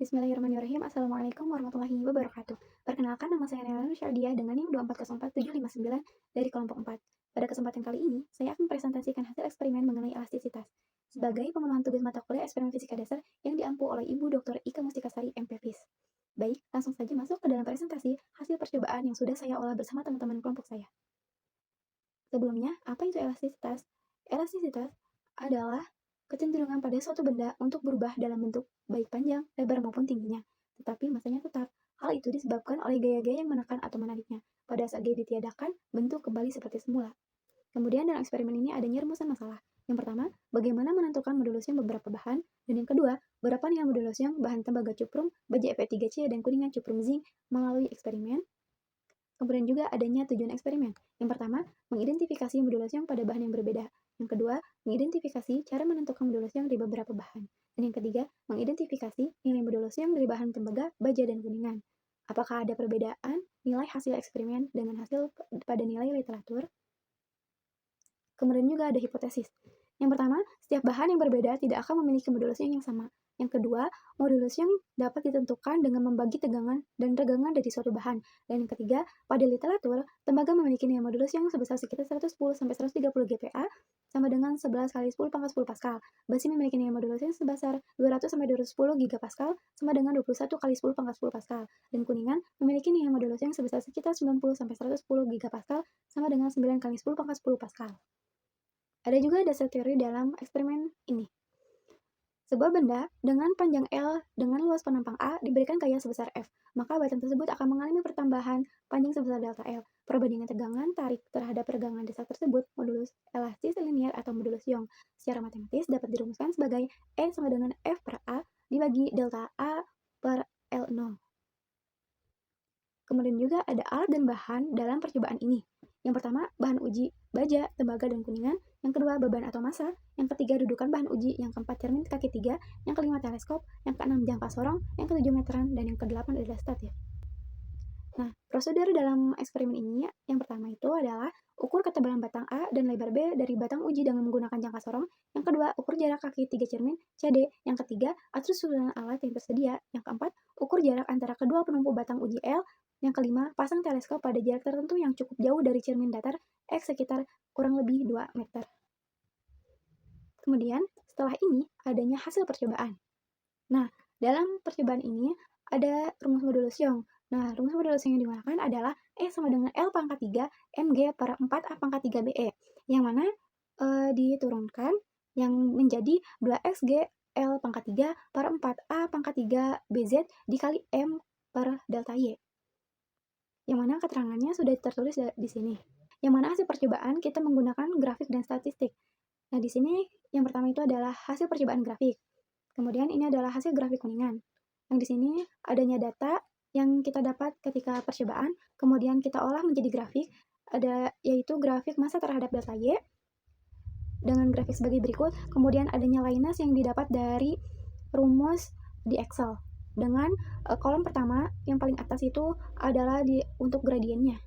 Bismillahirrahmanirrahim. Assalamualaikum warahmatullahi wabarakatuh. Perkenalkan, nama saya Nela Syardiah dengan NIM 2404759 dari kelompok 4. Pada kesempatan kali ini, saya akan presentasikan hasil eksperimen mengenai elastisitas sebagai pemenuhan tugas mata kuliah eksperimen fisika dasar yang diampu oleh Ibu Dr. Ika Mustikasari, MPFIS. Baik, langsung saja masuk ke dalam presentasi hasil percobaan yang sudah saya olah bersama teman-teman kelompok saya. Sebelumnya, apa itu elastisitas? Elastisitas adalah kecenderungan pada suatu benda untuk berubah dalam bentuk, baik panjang, lebar maupun tingginya, tetapi masanya tetap. Hal itu disebabkan oleh gaya-gaya yang menekan atau menariknya. Pada saat gaya ditiadakan, bentuk kembali seperti semula. Kemudian dalam eksperimen ini adanya rumusan masalah. Yang pertama, bagaimana menentukan modulus yang beberapa bahan, dan yang kedua, berapa nilai modulus yang bahan tembaga cuprum, baja Fe3C, dan kuningan cuprum zinc melalui eksperimen. Kemudian juga adanya tujuan eksperimen. Yang pertama, mengidentifikasi modulus yang pada bahan yang berbeda. Yang kedua, mengidentifikasi cara menentukan modulus yang dari beberapa bahan. Dan yang ketiga, mengidentifikasi nilai modulus yang dari bahan tembaga, baja, dan kuningan. Apakah ada perbedaan nilai hasil eksperimen dengan hasil pada nilai literatur? Kemudian juga ada hipotesis. Yang pertama, setiap bahan yang berbeda tidak akan memiliki modulus yang sama. Yang kedua, modulus yang dapat ditentukan dengan membagi tegangan dan regangan dari suatu bahan. Dan yang ketiga, pada literatur, tembaga memiliki nilai modulus yang sebesar sekitar 110-130 GPa sama dengan 11 kali 10 pangkat 10 Pascal. Besi memiliki nilai modulus yang sebesar 200-210 GPa sama dengan 21 kali 10 pangkat 10 Pascal. Dan kuningan memiliki nilai modulus yang sebesar sekitar 90-110 GPa sama dengan 9 kali 10 pangkat 10 Pascal. Ada juga dasar teori dalam eksperimen ini. Sebuah benda dengan panjang L dengan luas penampang A diberikan gaya sebesar F, maka batan tersebut akan mengalami pertambahan panjang sebesar delta L. Perbandingan tegangan tarik terhadap regangan dasar tersebut, modulus elastis linier atau modulus Young, secara matematis dapat dirumuskan sebagai E sama dengan F per A dibagi delta A per L0. Kemudian juga ada alat dan bahan dalam percobaan ini. Yang pertama, bahan uji, baja, tembaga, dan kuningan. Yang kedua, beban atau massa. Yang ketiga, dudukan bahan uji. Yang keempat, cermin kaki 3. Yang kelima, teleskop. Yang keenam, jangka sorong. Yang ketujuh, meteran. Dan yang kedelapan adalah statif. Nah, prosedur dalam eksperimen ini, yang pertama itu adalah ukur ketebalan batang A dan lebar B dari batang uji dengan menggunakan jangka sorong. Yang kedua, ukur jarak kaki 3 cermin, CD. Yang ketiga, atur susunan alat yang tersedia. Yang keempat, ukur jarak antara kedua penumpu batang uji L. Yang kelima, pasang teleskop pada jarak tertentu yang cukup jauh dari cermin datar, X sekitar kurang lebih 2 meter. Kemudian, setelah ini, adanya hasil percobaan. Nah, dalam percobaan ini, ada rumus modulus Young. Nah, rumus modulus yang digunakan adalah E sama dengan L pangkat 3 MG per 4 A pangkat 3 BE, yang mana diturunkan yang menjadi 2XG L pangkat 3 per 4 A pangkat 3 BZ dikali M per delta Y. Yang mana keterangannya sudah tertulis di sini. Yang mana hasil percobaan kita menggunakan grafik dan statistik. Nah, di sini yang pertama itu adalah hasil percobaan grafik. Kemudian ini adalah hasil grafik kuningan. Yang di sini adanya data yang kita dapat ketika percobaan, kemudian kita olah menjadi grafik, yaitu grafik massa terhadap delta Y dengan grafik sebagai berikut. Kemudian adanya line yang didapat dari rumus di Excel. Dengan kolom pertama yang paling atas itu adalah untuk gradiennya.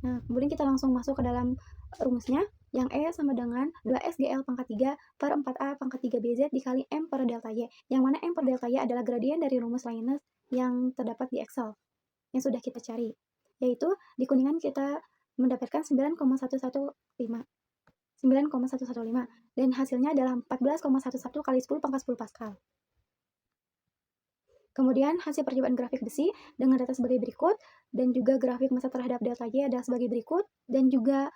Nah, kemudian kita langsung masuk ke dalam rumusnya, yang E sama dengan 2SGL pangkat 3 per 4A pangkat 3 BZ dikali M per delta Y, yang mana M per delta Y adalah gradien dari rumus Linus yang terdapat di Excel, yang sudah kita cari. Yaitu, di kuningan kita mendapatkan 9,115, dan hasilnya adalah 14,11 kali 10 pangkat 10 Pascal. Kemudian hasil percobaan grafik besi dengan data sebagai berikut, dan juga grafik massa terhadap delta Y adalah sebagai berikut, dan juga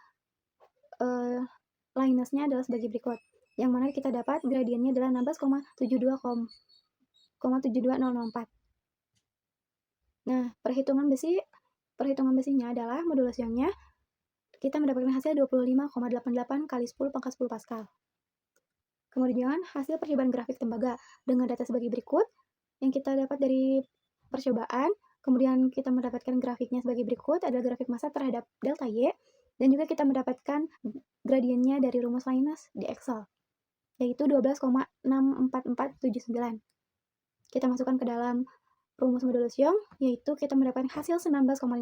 Linusnya adalah sebagai berikut, yang mana kita dapat gradiennya adalah 16,72004. Nah, perhitungan besinya adalah modulus Youngnya kita mendapatkan hasil 25,88 kali 10 pangkat 10 Pascal. Kemudian hasil percobaan grafik tembaga dengan data sebagai berikut, yang kita dapat dari percobaan, kemudian kita mendapatkan grafiknya sebagai berikut, adalah grafik massa terhadap delta Y, dan juga kita mendapatkan gradiennya dari rumus Linus di Excel, yaitu 12,64479. Kita masukkan ke dalam rumus modulus Young, yaitu kita mendapatkan hasil 19,57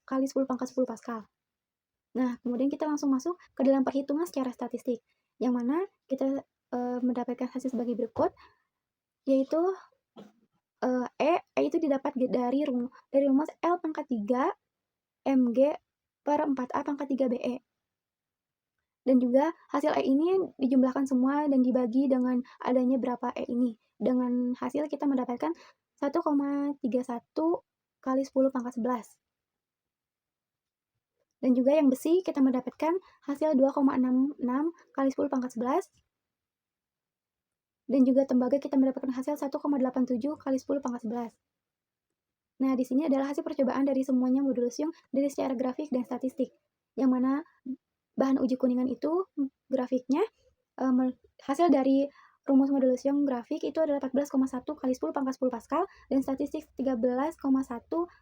kali 10 pangkat 10 Pascal. Nah, kemudian kita langsung masuk ke dalam perhitungan secara statistik, yang mana kita mendapatkan hasil sebagai berikut. yaitu E itu didapat dari rumus L pangkat 3 Mg per 4A pangkat 3 BE. Dan juga hasil E ini dijumlahkan semua dan dibagi dengan adanya berapa E ini. Dengan hasil kita mendapatkan 1,31 kali 10 pangkat 11. Dan juga yang besi kita mendapatkan hasil 2,66 kali 10 pangkat 11. Dan juga tembaga kita mendapatkan hasil 1,87 kali 10 pangkat 11. Nah, di sini adalah hasil percobaan dari semuanya modulus Young dari secara grafik dan statistik. Yang mana bahan uji kuningan itu grafiknya hasil dari rumus modulus Young grafik itu adalah 14,1 kali 10 pangkat 10 Pascal dan statistik 13,1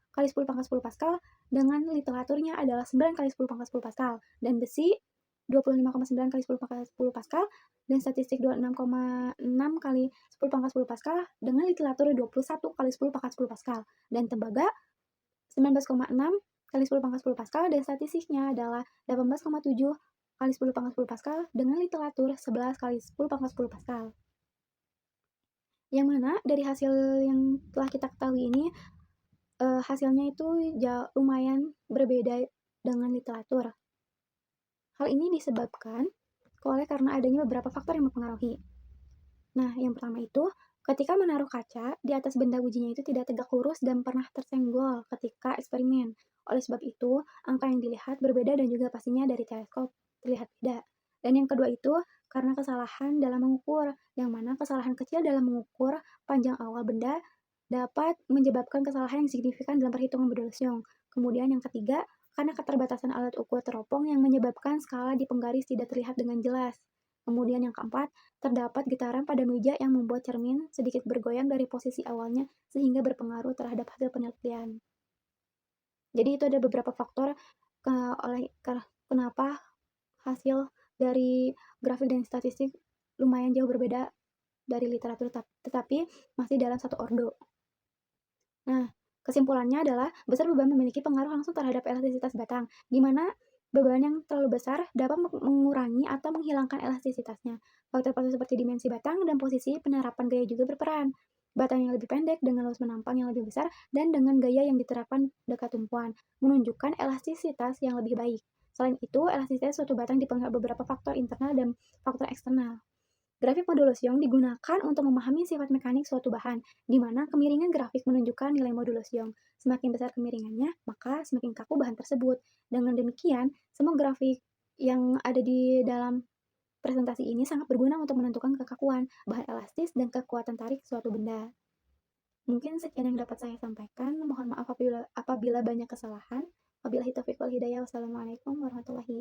kali 10 pangkat 10 Pascal dengan literaturnya adalah 9 kali 10 pangkat 10 Pascal dan besi 25,9 kali 10 pangkat 10 Pascal dan statistik 26,6 kali 10 pangkat 10 Pascal dengan literatur 21 kali 10 pangkat 10 Pascal dan tembaga 19,6 kali 10 pangkat 10 Pascal dan statistiknya adalah 18,7 kali 10 pangkat 10 Pascal dengan literatur 11 kali 10 pangkat 10 Pascal. Yang mana dari hasil yang telah kita ketahui ini hasilnya itu lumayan berbeda dengan literatur. Hal ini disebabkan karena adanya beberapa faktor yang mempengaruhi. Nah, yang pertama itu, ketika menaruh kaca di atas benda ujinya itu tidak tegak lurus dan pernah tersenggol ketika eksperimen. Oleh sebab itu, angka yang dilihat berbeda dan juga pastinya dari teleskop terlihat beda. Dan yang kedua itu, karena kesalahan dalam mengukur, yang mana kesalahan kecil dalam mengukur panjang awal benda dapat menyebabkan kesalahan yang signifikan dalam perhitungan modulus Young. Kemudian yang ketiga, karena keterbatasan alat ukur teropong yang menyebabkan skala di penggaris tidak terlihat dengan jelas. Kemudian yang keempat, terdapat getaran pada meja yang membuat cermin sedikit bergoyang dari posisi awalnya sehingga berpengaruh terhadap hasil penelitian. Jadi itu ada beberapa faktor kenapa hasil dari grafik dan statistik lumayan jauh berbeda dari literatur, tetapi masih dalam satu ordo. Nah, kesimpulannya adalah besar beban memiliki pengaruh langsung terhadap elastisitas batang, di mana beban yang terlalu besar dapat mengurangi atau menghilangkan elastisitasnya. Faktor-faktor seperti dimensi batang dan posisi penerapan gaya juga berperan. Batang yang lebih pendek dengan luas menampang yang lebih besar dan dengan gaya yang diterapkan dekat tumpuan menunjukkan elastisitas yang lebih baik. Selain itu, elastisitas suatu batang dipengaruhi beberapa faktor internal dan faktor eksternal. Grafik modulus Young digunakan untuk memahami sifat mekanik suatu bahan, di mana kemiringan grafik menunjukkan nilai modulus Young. Semakin besar kemiringannya, maka semakin kaku bahan tersebut. Dengan demikian, semua grafik yang ada di dalam presentasi ini sangat berguna untuk menentukan kekakuan, bahan elastis, dan kekuatan tarik suatu benda. Mungkin sekian yang dapat saya sampaikan. Mohon maaf apabila banyak kesalahan. Wabillahi taufiq wal hidayah. Wassalamualaikum warahmatullahi